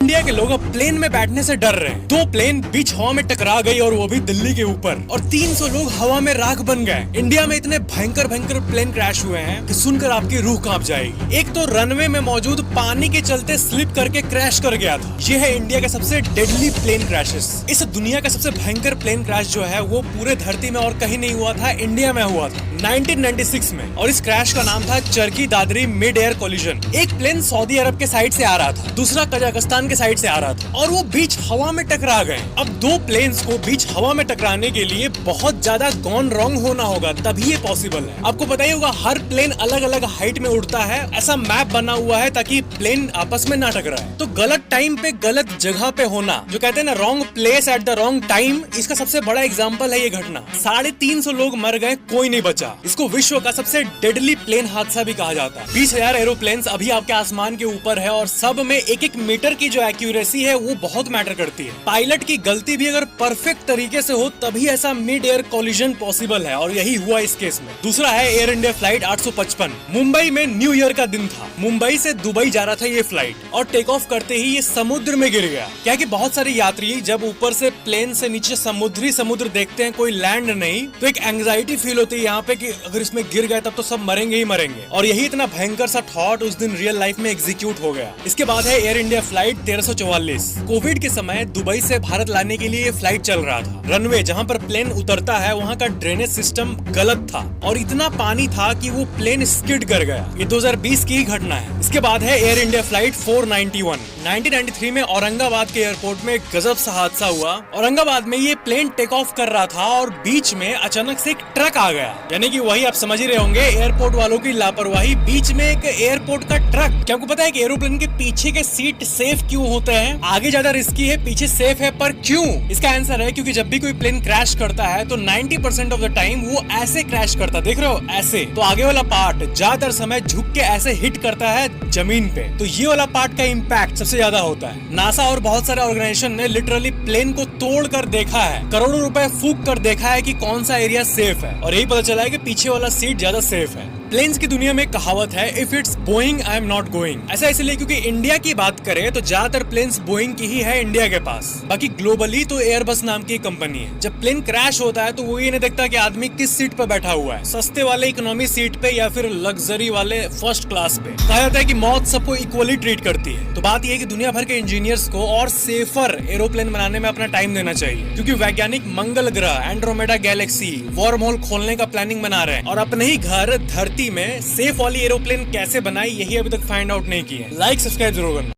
India के लोग अब प्लेन में बैठने से डर रहे हैं। 2 प्लेन बीच हवा में टकरा गई और वो भी दिल्ली के ऊपर, और 300 लोग हवा में राख बन गए। इंडिया में इतने भयंकर भयंकर प्लेन क्रैश हुए हैं कि सुनकर आपकी रूह कांप जाएगी। एक तो रनवे में मौजूद पानी के चलते स्लिप करके क्रैश कर गया था। ये है इंडिया का सबसे डेडली प्लेन क्रैशेस। इस दुनिया का सबसे भयंकर प्लेन क्रैश जो है वो पूरे धरती में और कहीं नहीं हुआ था, इंडिया में हुआ था 1996 में। और इस क्रैश का नाम था Charkhi Dadri mid air collision. एक प्लेन सऊदी अरब के साइड से आ रहा था, दूसरा कजाकिस्तान के साइड से आ रहा था, और वो बीच हवा में टकरा गए। अब 2 प्लेन्स को बीच हवा में टकराने के लिए बहुत ज्यादा गॉन रॉन्ग होना होगा, तभी ये पॉसिबल है। आपको पता ही होगा हर प्लेन अलग अलग हाइट में उड़ता है, ऐसा मैप बना हुआ है ताकि प्लेन आपस में ना टकराए। तो गलत टाइम पे गलत जगह पे होना, जो कहते हैं ना wrong place at the wrong time, इसका सबसे बड़ा एग्जाम्पल है ये घटना। 350 लोग मर गए, कोई नहीं बचा। इसको विश्व का सबसे डेडली प्लेन हादसा भी कहा जाता है। 20,000 एरोप्लेन्स अभी आपके आसमान के ऊपर है और सब में 1-1 मीटर की जो एक्यूरेसी है वो बहुत मैटर करती है। पायलट की गलती भी अगर परफेक्ट तरीके से हो तभी ऐसा मिड एयर कोलिजन पॉसिबल है, और यही हुआ इस केस में। दूसरा है एयर इंडिया फ्लाइट 855। मुंबई में न्यू ईयर का दिन था। मुंबई से दुबई जा रहा था ये फ्लाइट, और टेक ऑफ करते ही ये समुद्र में गिर गया। क्या कि बहुत सारे यात्री जब ऊपर से प्लेन से नीचे समुद्र देखते हैं, कोई लैंड नहीं, तो एक एंग्जाइटी फील होती है यहाँ पे कि अगर इसमें गिर गए तब तो सब मरेंगे ही मरेंगे। और यही इतना भयंकर सा थॉट उस दिन रियल लाइफ में एग्जीक्यूट हो गया। इसके बाद है एयर इंडिया फ्लाइट 1344। कोविड के समय दुबई से भारत लाने के लिए ये फ्लाइट चल रहा था। रनवे जहाँ पर प्लेन उतरता है वहाँ का ड्रेनेज सिस्टम गलत था, और इतना पानी था कि वो प्लेन स्किड कर गया। ये 2020 की ही घटना है। इसके बाद है एयर इंडिया फ्लाइट 491। 1993 में औरंगाबाद के एयरपोर्ट में गजब सा हादसा हुआ। औरंगाबाद में ये प्लेन टेक ऑफ कर रहा था और बीच में अचानक से एक ट्रक आ गया। यानी कि वही आप समझ ही रहे होंगे, एयरपोर्ट वालों की लापरवाही। बीच में एक एयरपोर्ट का ट्रक। क्या आपको पता है कि एरोप्लेन के पीछे के सीट सेफ क्यों होते हैं? आगे ज्यादा रिस्की है, पीछे सेफ है, पर क्यों? इसका आंसर है क्योंकि जब भी कोई प्लेन क्रैश करता है तो 90% ऑफ द टाइम वो ऐसे क्रैश करता है, देख रहे हो ऐसे। तो आगे वाला पार्ट ज्यादातर समय झुक के ऐसे हिट करता है जमीन पे, तो ये वाला पार्ट का इम्पैक्ट सबसे ज्यादा होता है। नासा और बहुत सारे ऑर्गेनाइजेशन ने लिटरली प्लेन को तोड़ कर देखा है, करोड़ों रुपए फूक कर देखा है कि कौन सा एरिया सेफ है, और यही पता चला है कि पीछे वाला सीट ज्यादा सेफ है। प्लेन्स की दुनिया में कहावत है, if it's Boeing I am not going. ऐसा इसलिए क्योंकि इंडिया की बात करें तो ज्यादातर प्लेन्स बोइंग की ही है इंडिया के पास। बाकी ग्लोबली तो एयरबस नाम की कंपनी है। जब प्लेन क्रैश होता है तो वो ये नहीं देखता कि आदमी किस सीट पर बैठा हुआ है, सस्ते वाले इकोनॉमी सीट पे या फिर लग्जरी वाले फर्स्ट क्लास पे। कहा जाता है कि मौत सबको इक्वली ट्रीट करती है। तो बात यह है कि दुनिया भर के इंजीनियर्स को और सेफर एरोप्लेन बनाने में अपना टाइम देना चाहिए, क्योंकि वैज्ञानिक मंगल ग्रह, एंड्रोमेडा गैलेक्सी, वर्म होल खोलने का प्लानिंग बना रहे हैं, और अपने ही घर धरती में सेफ वाली एरोप्लेन कैसे बनाई यही अभी तक फाइंड आउट नहीं किया। लाइक सब्सक्राइब जरूर करना।